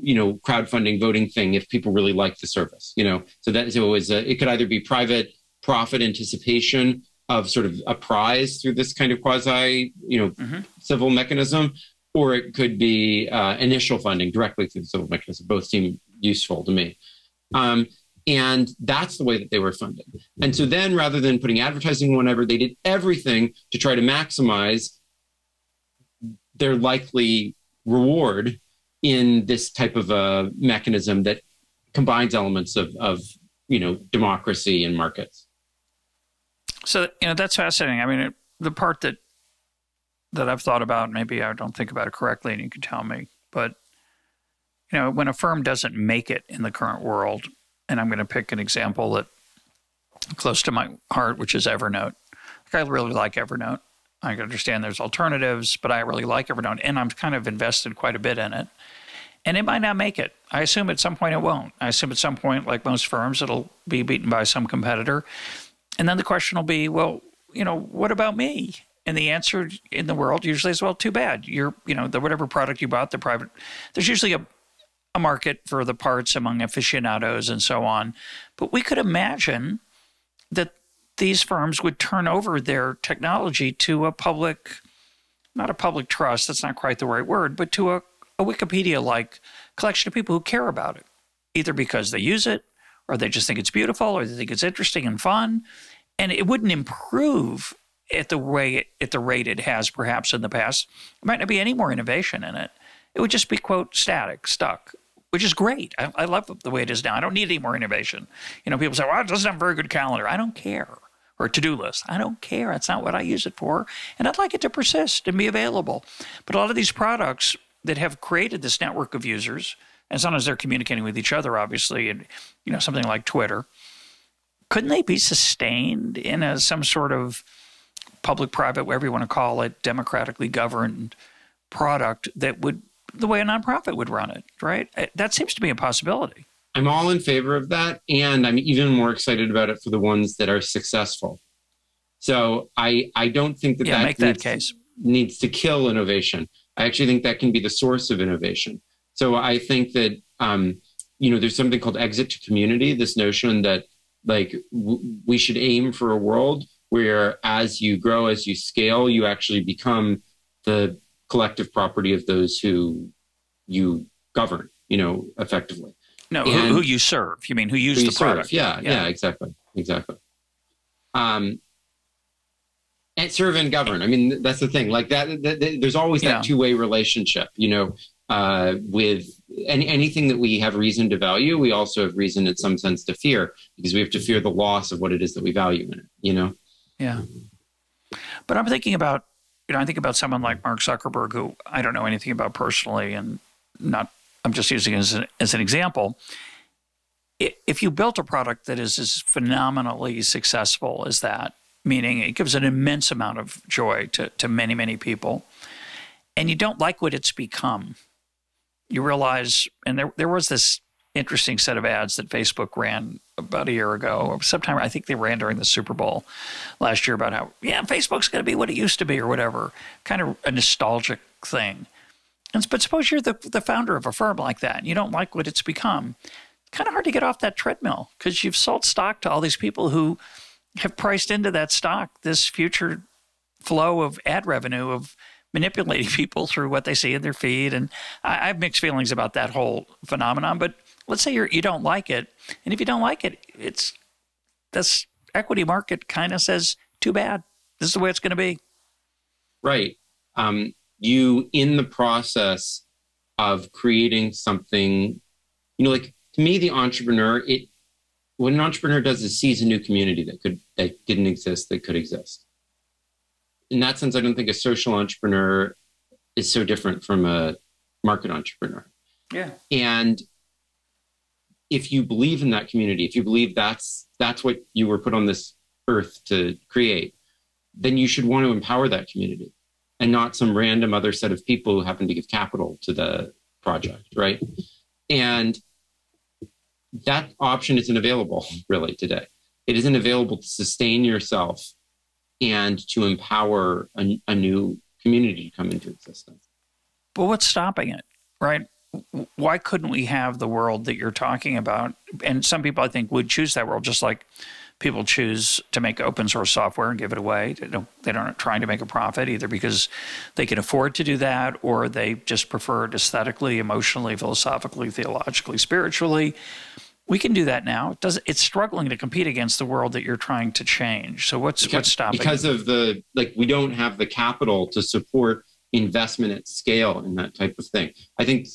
crowdfunding voting thing if people really liked the service, so that it was it could either be private profit anticipation of sort of a prize through this kind of quasi civil mechanism, or it could be initial funding directly through the civil mechanism. Both seem useful to me, and that's the way that they were funded. And so then, rather than putting advertising whenever, they did everything to try to maximize their likely reward in this type of a mechanism that combines elements of democracy and markets. So, that's fascinating. I mean, the part that I've thought about, maybe I don't think about it correctly and you can tell me, but, when a firm doesn't make it in the current world, and I'm going to pick an example that close to my heart, which is Evernote. I really like Evernote. I understand there's alternatives, but I really like Evernote, and I'm kind of invested quite a bit in it. And it might not make it. I assume at some point it won't. I assume at some point, like most firms, it'll be beaten by some competitor. And then the question will be, well, what about me? And the answer in the world usually is, well, too bad. You're, whatever product you bought, there's usually a market for the parts among aficionados and so on. But we could imagine that these firms would turn over their technology to a public, not a public trust, that's not quite the right word, but to a Wikipedia-like collection of people who care about it, either because they use it, or they just think it's beautiful, or they think it's interesting and fun. And it wouldn't improve at the rate it has perhaps in the past. There might not be any more innovation in it. It would just be, quote, static, stuck, which is great. I love the way it is now. I don't need any more innovation. People say, well, it doesn't have a very good calendar. I don't care. Or a to-do list. I don't care. That's not what I use it for. And I'd like it to persist and be available. But a lot of these products that have created this network of users, and sometimes they're communicating with each other, obviously, and something like Twitter, couldn't they be sustained in some sort of public-private, whatever you want to call it, democratically governed product that would, the way a nonprofit would run it, right? That seems to be a possibility. I'm all in favor of that, and I'm even more excited about it for the ones that are successful. So I don't think that needs to kill innovation. I actually think that can be the source of innovation. So I think that there's something called exit to community, this notion that like we should aim for a world where as you grow, as you scale, you actually become the collective property of those who you govern, effectively. No, who you serve. You mean who use the product. Yeah, exactly. And serve and govern. I mean, that's the thing. Like that there's always that two-way relationship, with anything that we have reason to value, we also have reason in some sense to fear, because we have to fear the loss of what it is that we value in it, Yeah. But I'm thinking about, I think about someone like Mark Zuckerberg, who I don't know anything about personally, and I'm just using it as an example. If you built a product that is as phenomenally successful as that, meaning it gives an immense amount of joy to many, many people, and you don't like what it's become, you realize, and there was this interesting set of ads that Facebook ran about a year ago, or sometime, I think they ran during the Super Bowl last year, about how, Facebook's going to be what it used to be or whatever, kind of a nostalgic thing. But suppose you're the founder of a firm like that, and you don't like what it's become. It's kind of hard to get off that treadmill, because you've sold stock to all these people who have priced into that stock this future flow of ad revenue, of manipulating people through what they see in their feed. And I have mixed feelings about that whole phenomenon. But let's say you don't like it. And if you don't like it, this equity market kind of says, too bad. This is the way it's going to be. Right. You, in the process of creating something, like to me, the entrepreneur, what an entrepreneur does is sees a new community that didn't exist, that could exist. In that sense, I don't think a social entrepreneur is so different from a market entrepreneur. Yeah. And if you believe in that community, if you believe that's what you were put on this earth to create, then you should want to empower that community, and not some random other set of people who happen to give capital to the project, right? And that option isn't available really today. It isn't available to sustain yourself and to empower a new community to come into existence. But what's stopping it, right? Why couldn't we have the world that you're talking about? And some people, I think, would choose that world, just like people choose to make open source software and give it away. They're not trying to make a profit, either because they can afford to do that, or they just prefer it aesthetically, emotionally, philosophically, theologically, spiritually. We can do that now. It's struggling to compete against the world that you're trying to change. So what's stopping it? Because of we don't have the capital to support investment at scale in that type of thing. I think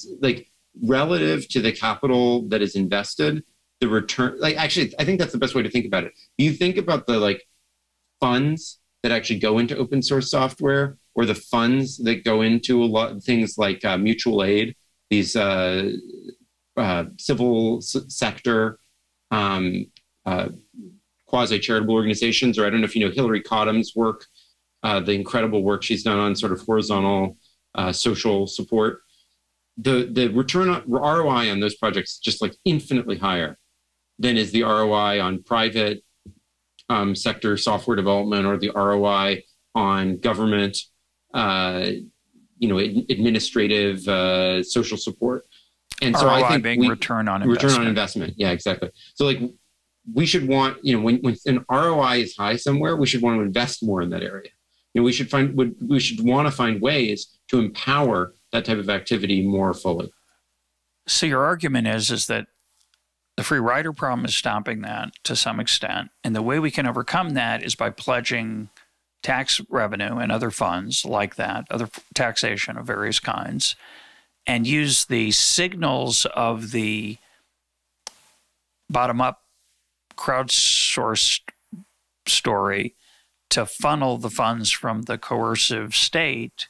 relative to the capital that is invested, the return, actually, I think that's the best way to think about it. You think about the funds that actually go into open source software, or the funds that go into a lot of things like mutual aid, these civil sector, quasi-charitable organizations, or I don't know if you know Hillary Cottom's work, the incredible work she's done on sort of horizontal social support. The return on ROI on those projects is just infinitely higher than is the ROI on private sector software development, or the ROI on government, administrative social support. And so ROI I think being return on investment. Yeah, exactly. So we should want, when an ROI is high somewhere, we should want to invest more in that area. We should want to find ways to empower that type of activity more fully. So your argument is that the free rider problem is stopping that to some extent. And the way we can overcome that is by pledging tax revenue and other funds like that, other taxation of various kinds, and use the signals of the bottom-up crowdsourced story to funnel the funds from the coercive state,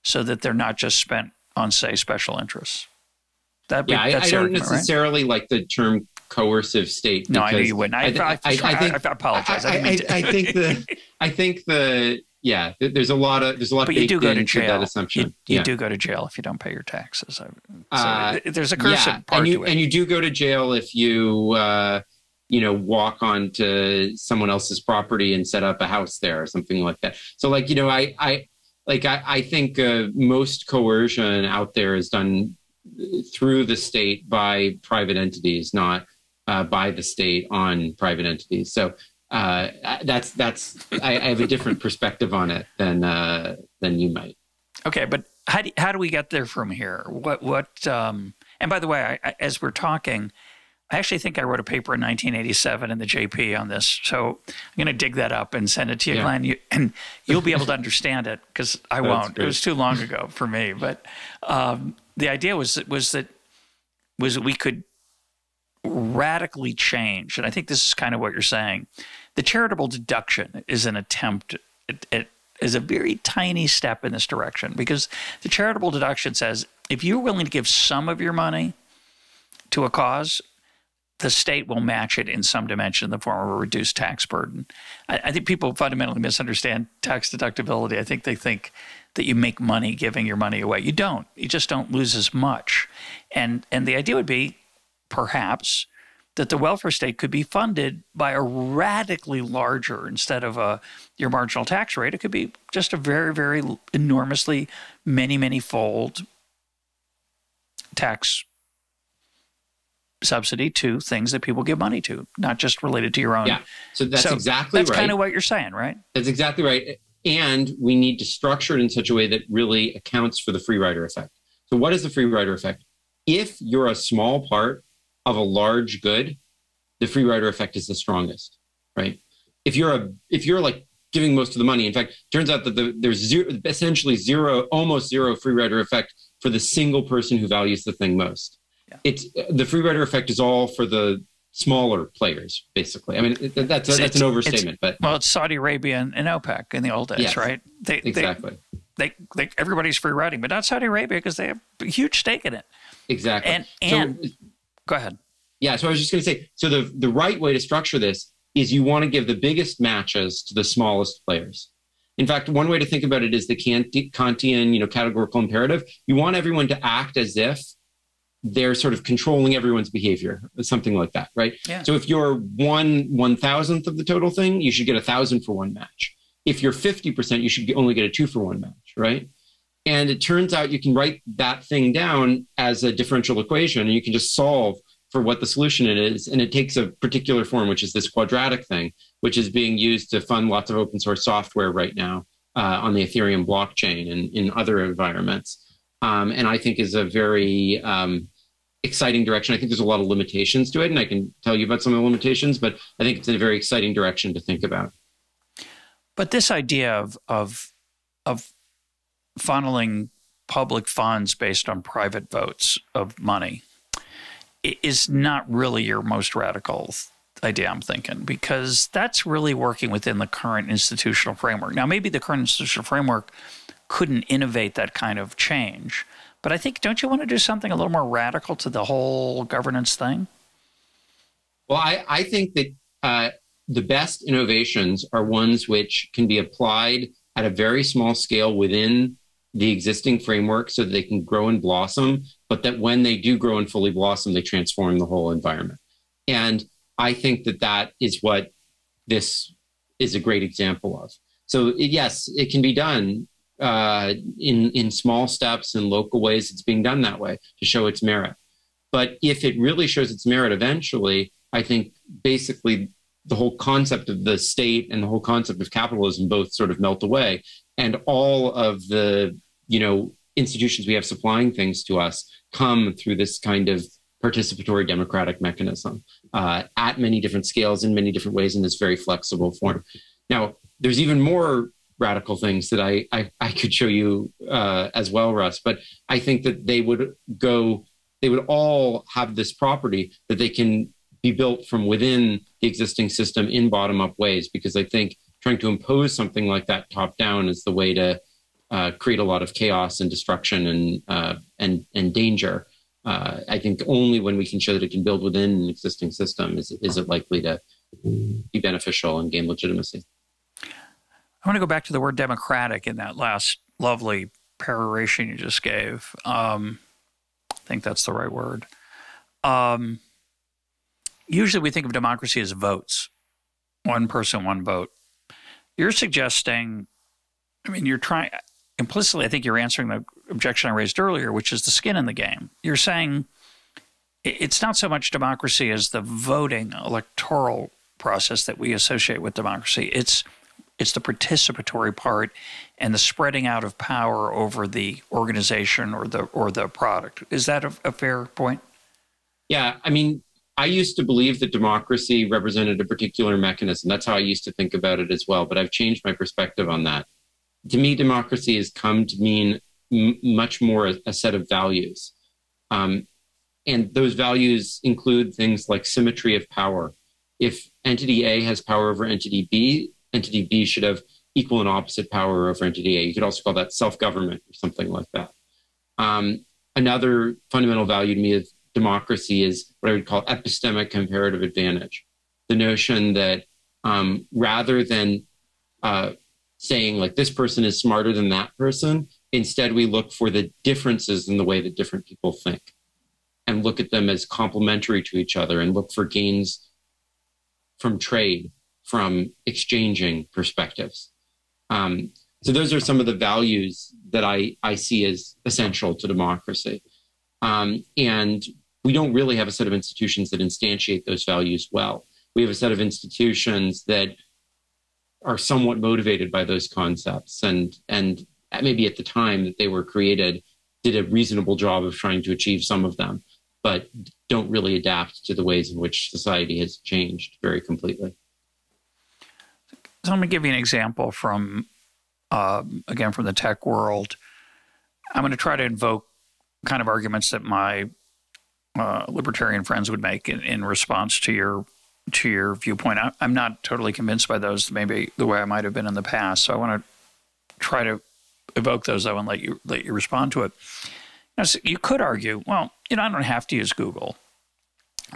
so that they're not just spent on, say, special interests. I don't necessarily like the term coercive state. No, I knew you wouldn't. I apologize. I think there's a lot but you do go to jail. That assumption. You do go to jail if you don't pay your taxes. So there's a coercive part to it. And you do go to jail if you walk onto someone else's property and set up a house there or something like that. So I think most coercion out there is done through the state by private entities, not by the state on private entities. So I have a different perspective on it than you might. Okay, but how do we get there from here? And by the way, as we're talking, I actually think I wrote a paper in 1987 in the JP on this. So I'm going to dig that up and send it to you, Glenn, and you'll be able to understand it because I won't. Great. It was too long ago for me. But the idea was that we could radically change, and I think this is kind of what you're saying. The charitable deduction is an attempt at is a very tiny step in this direction, because the charitable deduction says if you're willing to give some of your money to a cause, the state will match it in some dimension in the form of a reduced tax burden. I think people fundamentally misunderstand tax deductibility. I think they think that you make money giving your money away. You don't. You just don't lose as much. And the idea would be, perhaps, that the welfare state could be funded by a radically larger, instead of your marginal tax rate, it could be just a very, very enormously many-fold tax subsidy to things that people give money to, not just related to your own. Yeah, so that's exactly right. That's kind of what you're saying, right? That's exactly right. And we need to structure it in such a way that really accounts for the free rider effect. So what is the free rider effect? If you're a small part of a large good, the free rider effect is the strongest, right? If you're like giving most of the money, in fact, it turns out that there's essentially almost zero free rider effect for the single person who values the thing most. Yeah. The free rider effect is all for the smaller players, basically. I mean, that's an overstatement, but it's Saudi Arabia and OPEC in the old days, yes, right? Exactly. Everybody's free riding, but not Saudi Arabia because they have a huge stake in it. Exactly. And go ahead. Yeah, so I was just going to say, so the right way to structure this is you want to give the biggest matches to the smallest players. In fact, one way to think about it is the Kantian, categorical imperative. You want everyone to act as if they're sort of controlling everyone's behavior, something like that, right? Yeah. So if you're 1/1000th of the total thing, you should get 1,000 for one match. If you're 50%, you should only get a 2 for 1 match, right? And it turns out you can write that thing down as a differential equation, and you can just solve for what the solution is. And it takes a particular form, which is this quadratic thing, which is being used to fund lots of open source software right now on the Ethereum blockchain and in other environments. And I think is a very exciting direction. I think there's a lot of limitations to it, and I can tell you about some of the limitations, but I think it's a very exciting direction to think about. But this idea of funneling public funds based on private votes of money is not really your most radical idea, I'm thinking, because that's really working within the current institutional framework. Now, maybe the current institutional framework couldn't innovate that kind of change, but I think, don't you want to do something a little more radical to the whole governance thing? Well, I think that the best innovations are ones which can be applied at a very small scale within the existing framework so that they can grow and blossom, but that when they do grow and fully blossom, they transform the whole environment. And I think that is what this is a great example of. So yes, it can be done in small steps and local ways. It's being done that way to show its merit. But if it really shows its merit eventually, I think basically the whole concept of the state and the whole concept of capitalism both sort of melt away. And all of the, institutions we have supplying things to us come through this kind of participatory democratic mechanism at many different scales in many different ways in this very flexible form. Now, there's even more radical things that I could show you as well, Russ, but I think that they would all have this property that they can be built from within the existing system in bottom-up ways, because I think trying to impose something like that top-down is the way to create a lot of chaos and destruction and danger. I think only when we can show that it can build within an existing system is it likely to be beneficial and gain legitimacy. I want to go back to the word democratic in that last lovely peroration you just gave. I think that's the right word. Usually we think of democracy as votes. One person, one vote. You're suggesting, you're trying, implicitly, I think you're answering objection I raised earlier, which is the skin in the game. You're saying it's not so much democracy as the voting electoral process that we associate with democracy. It's the participatory part and the spreading out of power over the organization or the product. Is that a fair point? Yeah, I mean, I used to believe that democracy represented a particular mechanism. That's how I used to think about it as well. But I've changed my perspective on that. To me, democracy has come to mean much more a set of values. And those values include things like symmetry of power. If entity A has power over entity B should have equal and opposite power over entity A. You could also call that self-government or something like that. Another fundamental value to me of democracy is what I would call epistemic comparative advantage. The notion that rather than saying like this person is smarter than that person, instead we look for the differences in the way that different people think and look at them as complementary to each other and look for gains from trade, from exchanging perspectives. So those are some of the values that I see as essential to democracy. And we don't really have a set of institutions that instantiate those values well. We have a set of institutions that are somewhat motivated by those concepts and maybe at the time that they were created did a reasonable job of trying to achieve some of them, but don't really adapt to the ways in which society has changed very completely. So let me give you an example from, again, from the tech world. I'm going to try to invoke kind of arguments that my libertarian friends would make in response to your viewpoint. I'm not totally convinced by those, maybe the way I might have been in the past. So I want to try to evoke those, though, and let you respond to it. So you could argue, well, I don't have to use Google.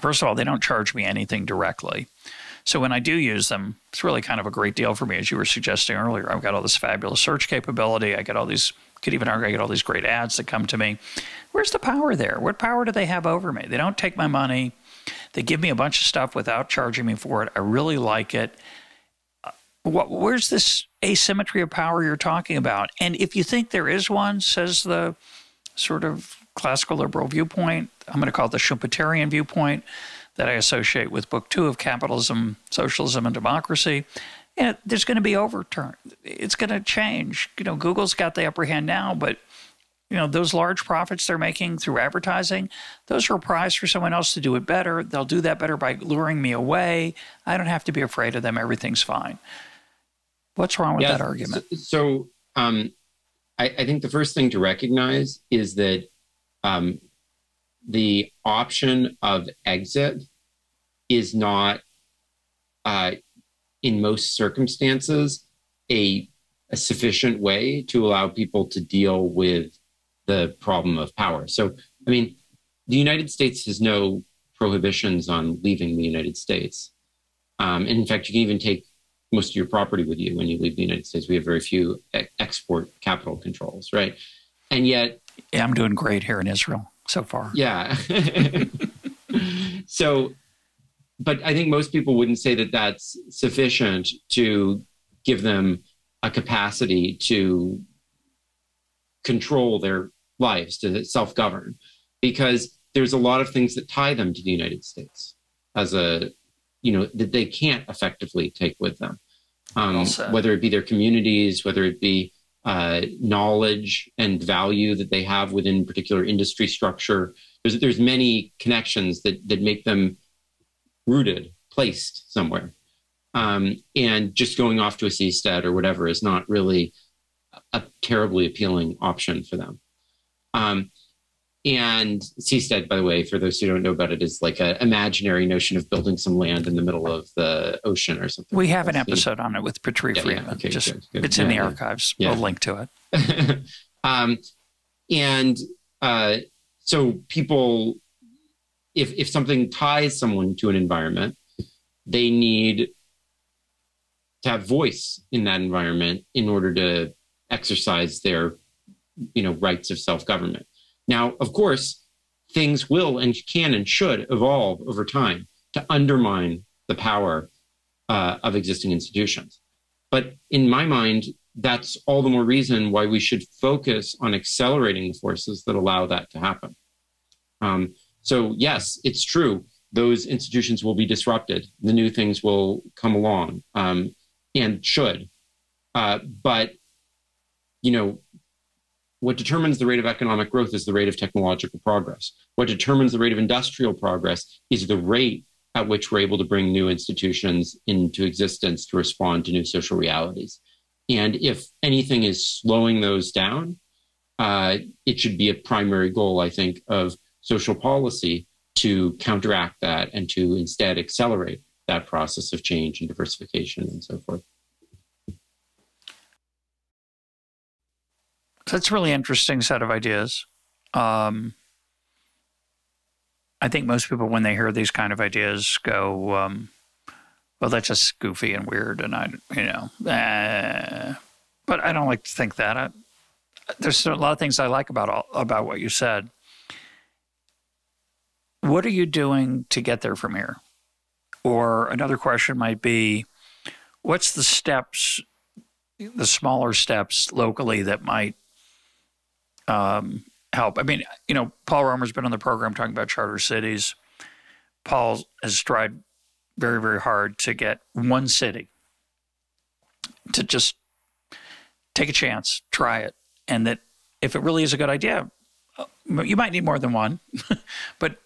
First of all, they don't charge me anything directly. So when I do use them, it's really kind of a great deal for me, as you were suggesting earlier. I've got all this fabulous search capability. I get all these, could even argue, I get all these great ads that come to me. Where's the power there? What power do they have over me? They don't take my money. They give me a bunch of stuff without charging me for it. I really like it. Where's this asymmetry of power you're talking about? And if you think there is one, says the sort of classical liberal viewpoint, I'm going to call it the Schumpeterian viewpoint that I associate with Book 2 of Capitalism, Socialism, and Democracy, there's going to be overturn. It's going to change. Google's got the upper hand now, but those large profits they're making through advertising, those are a prize for someone else to do it better. They'll do that better by luring me away. I don't have to be afraid of them. Everything's fine. What's wrong with that argument? So I think the first thing to recognize is that the option of exit is not, in most circumstances, a sufficient way to allow people to deal with the problem of power. So, I mean, the United States has no prohibitions on leaving the United States. And in fact, you can even take most of your property with you when you leave the United States. We have very few export capital controls, right? And yet... Yeah, I'm doing great here in Israel so far. Yeah. So, but I think most people wouldn't say that that's sufficient to give them a capacity to control their lives, to self-govern, because there's a lot of things that tie them to the United States as that they can't effectively take with them, whether it be their communities, whether it be knowledge and value that they have within particular industry structure. There's many connections that make them rooted, placed somewhere. And just going off to a seastead or whatever is not really a terribly appealing option for them. And seastead, by the way, for those who don't know about it, is like an imaginary notion of building some land in the middle of the ocean or something. We have an episode on it with Patri Friedman. Yeah, okay, good. It's in the archives. Yeah. We'll link to it. So people, if something ties someone to an environment, they need to have voice in that environment in order to exercise their, rights of self-government. Now, of course, things will and can and should evolve over time to undermine the power of existing institutions. But in my mind, that's all the more reason why we should focus on accelerating the forces that allow that to happen. So yes, it's true. Those institutions will be disrupted. The new things will come along, and should. But, what determines the rate of economic growth is the rate of technological progress. What determines the rate of industrial progress is the rate at which we're able to bring new institutions into existence to respond to new social realities. And if anything is slowing those down, it should be a primary goal, I think, of social policy to counteract that and to instead accelerate that process of change and diversification and so forth. That's a really interesting set of ideas. I think most people, when they hear these kind of ideas, go, well, that's just goofy and weird. And but I don't like to think that. There's a lot of things I like about what you said. What are you doing to get there from here? Or another question might be, what's the steps, the smaller steps locally that might help? I mean, Paul Romer's been on the program talking about charter cities. Paul has tried very, very hard to get one city to just take a chance, try it. And that if it really is a good idea, you might need more than one, but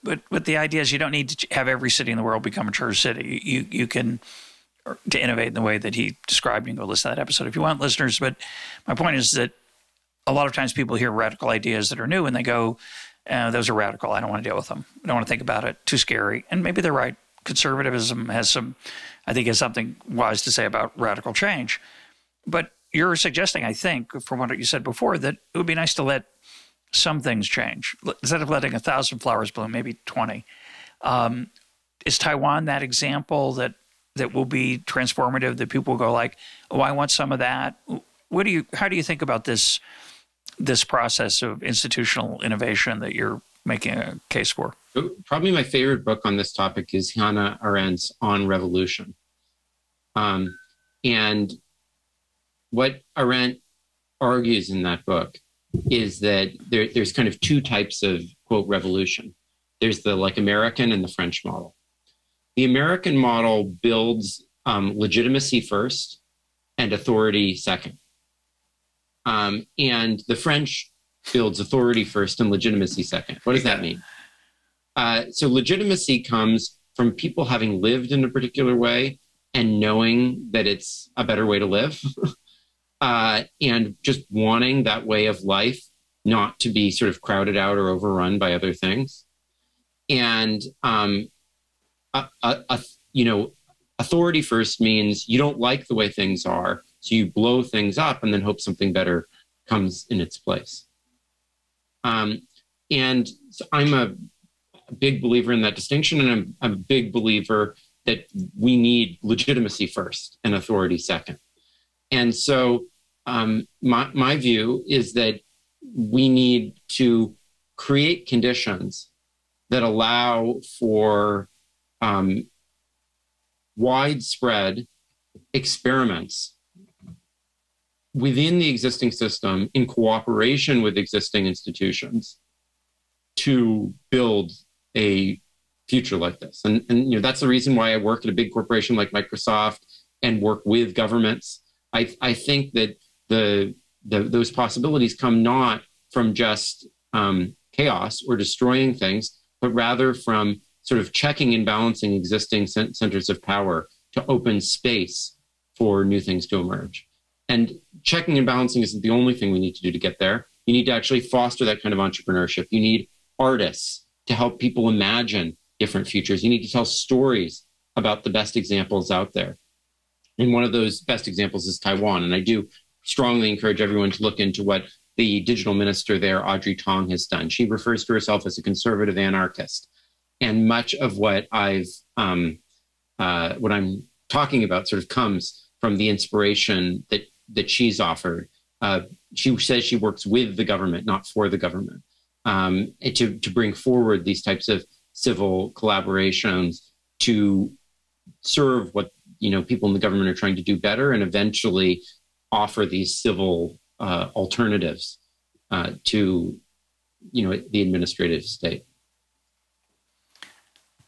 the idea is you don't need to have every city in the world become a charter city. You can, to innovate in the way that he described, you can go listen to that episode if you want, listeners. But my point is that a lot of times people hear radical ideas that are new and they go, those are radical. I don't want to deal with them. I don't want to think about it. Too scary. And maybe they're right. Conservatism has something wise to say about radical change. But you're suggesting, I think, from what you said before, that it would be nice to let some things change. Instead of letting 1,000 flowers bloom, maybe 20. Is Taiwan that example that will be transformative, that people will go like, oh, I want some of that? How do you think about this process of institutional innovation that you're making a case for? Probably my favorite book on this topic is Hannah Arendt's On Revolution. And what Arendt argues in that book is that there's kind of two types of, quote, revolution. There's the American and the French model. The American model builds legitimacy first and authority second. And the French builds authority first and legitimacy second. What does that mean? So legitimacy comes from people having lived in a particular way and knowing that it's a better way to live. And just wanting that way of life not to be sort of crowded out or overrun by other things. And, authority first means you don't like the way things are, so you blow things up and then hope something better comes in its place. And so I'm a big believer in that distinction, and I'm a big believer that we need legitimacy first and authority second. And so my view is that we need to create conditions that allow for widespread experiments within the existing system in cooperation with existing institutions to build a future like this. And that's the reason why I work at a big corporation like Microsoft and work with governments. I think that those possibilities come not from just chaos or destroying things, but rather from sort of checking and balancing existing centers of power to open space for new things to emerge. And checking and balancing isn't the only thing we need to do to get there. You need to actually foster that kind of entrepreneurship. You need artists to help people imagine different futures. You need to tell stories about the best examples out there. And one of those best examples is Taiwan. And I do strongly encourage everyone to look into what the digital minister there, Audrey Tong, has done. She refers to herself as a conservative anarchist. And much of what I'm talking about sort of comes from the inspiration that she's offered. She says she works with the government, not for the government, to bring forward these types of civil collaborations to serve what people in the government are trying to do better, and eventually offer these civil alternatives to, the administrative state.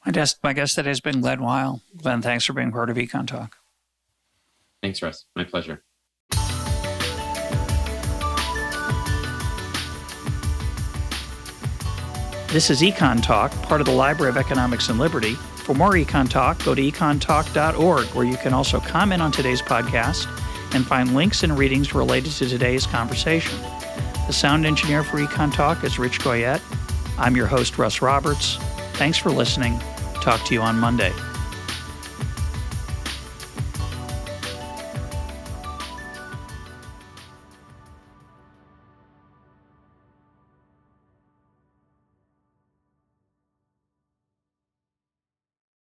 My guest today has been Glen Weyl. Glen, thanks for being part of EconTalk. Thanks, Russ. My pleasure. This is EconTalk, part of the Library of Economics and Liberty. For more EconTalk, go to econtalk.org, where you can also comment on today's podcast and find links and readings related to today's conversation. The sound engineer for EconTalk is Rich Goyette. I'm your host, Russ Roberts. Thanks for listening. Talk to you on Monday.